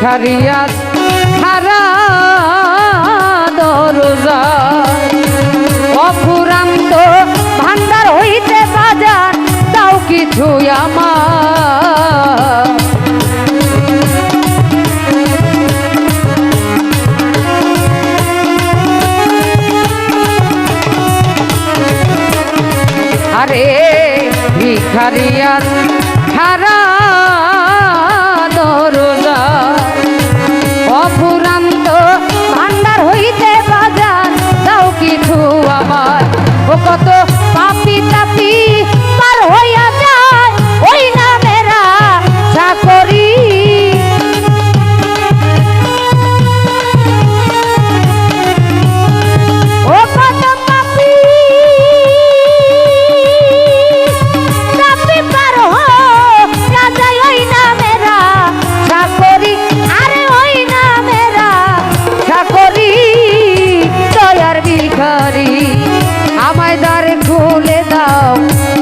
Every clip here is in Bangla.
ভিখারিয়াস খারা দরজা অফুরান্ত ভান্ডার হইতে বাজার দাও কিছু আমার আরে ভিখারিয়াস খারা দরজা অফুরান্ত ভান্ডার হইতে বাজার দাও কিছু আমার ও কত পাপি তাপি পার হইয়া যায় ওই না মেরা চাকরি ও কত পাপি তাপি পার হইয়া যায় ওই না মেরা চাকরি আরে ওই না মেরা চাকরি দয়ার ভিখারি আমায় দ্বার খুলে দাও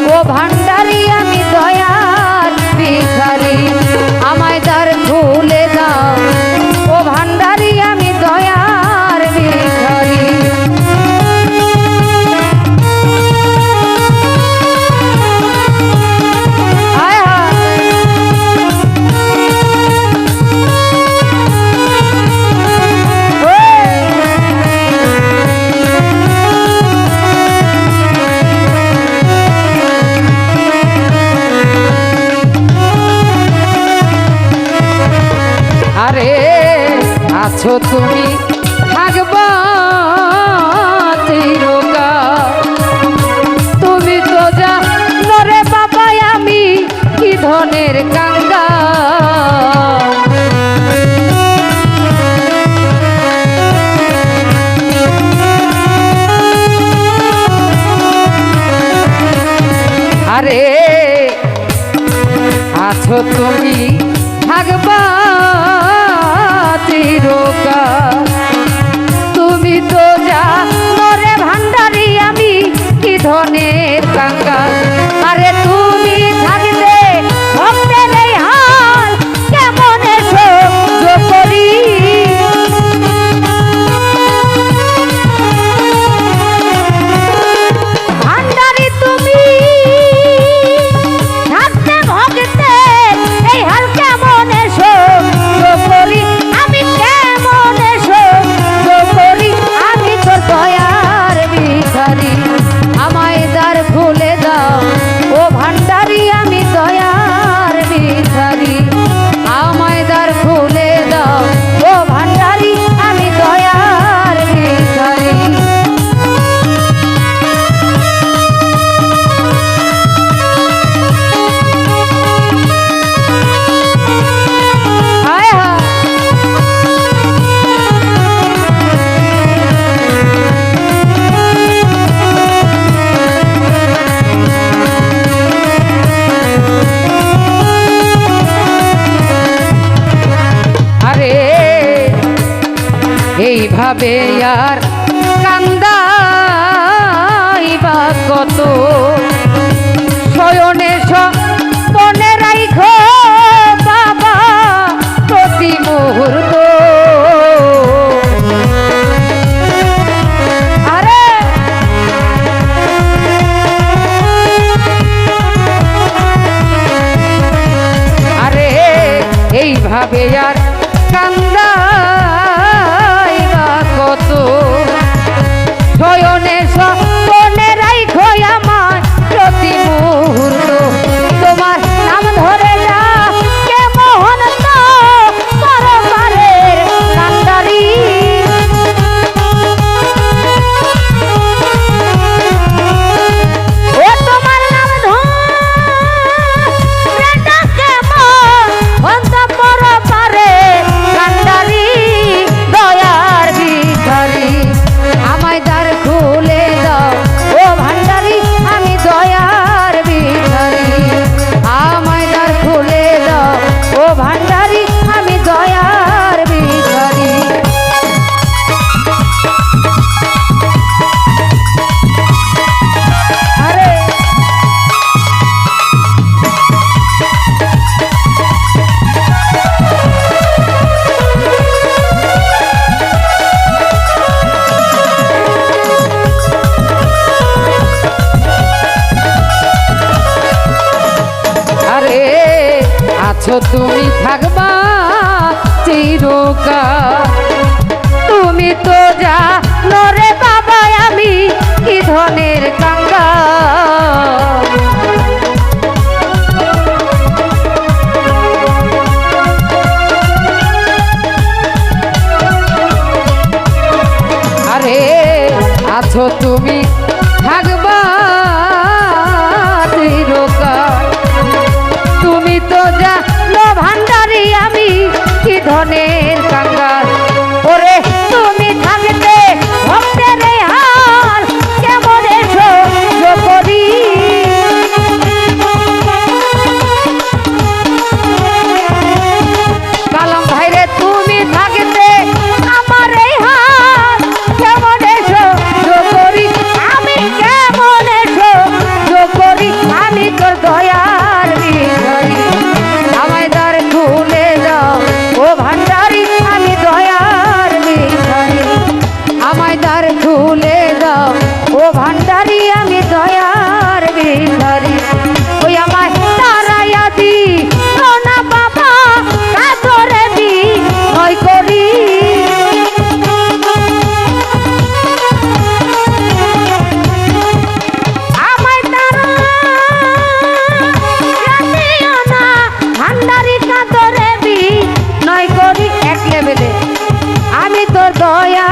ও ভান্ডারি আমি দয়ার ভিখারি আমায় দ্বার খুলে দাও ও ভান্ডারি আমি দয়ার ভিখারি আয় আরে আছো তুমি থাকবা চিরকাল তুমি তো জানো রে বাবা আমি কি ধনের কাঙ্গাল আরে আছো তুমি থাকবা চিরকাল তুমি তো জানো রে ভান্ডারি আমি কি ধনের কাঙ্গাল আরে তুমি থাকতে ভক্তের এই হাল কেমন সহ্য করি ভান্ডারি তুমি থাকতে ভক্তের এই হাল কেমন সহ্য করি আমি কেমন সহ্য করি আমি তোর দয়ার ভিখারি আমায় দ্বার খুলে দাও ও ভান্ডারি আমি দয়ার ভিখারি আমায় দ্বার খুলে দাও ও ভান্ডারি আমি দয়ার ভিখারি আয় হায় আরে এইভাবে আর কান্দাইবা কত শয়নে মনে রাইখো বাবা প্রতি মুহূর্ত আরে আরে এইভাবে আর কান্দাইবা কত শয়নে মনে রাইখো আমায় আছো তুমি থাকবা চিরকাল। তুমি তো জানো ভান্ডারি আমি কি ধনের কাঙ্গাল। ওরে তুমি থাকতে ভক্তের এই হাল কেমন এসো করি। কালাম ভাইরে তুমি থাকতে আমার এই হাল কেমন এসো করি। আমি কেমন এসো করি। আমি তোর দয়ার ভিখারি আমায় দ্বার খুলে দাও ও ভান্ডারি। আমি দয়ার ভিখারি আমায় দ্বার খুলে দাও ও ভান্ডারি। আমি দয়ার ভিখারি ওই আমায় তারাইয়া দি না বাবা কাতরে দি নয় করি। আমায় তারাইয়া দিও না ভান্ডারি কাতরে দি নয় করি। এক লেভেলে আমি তোর দয়া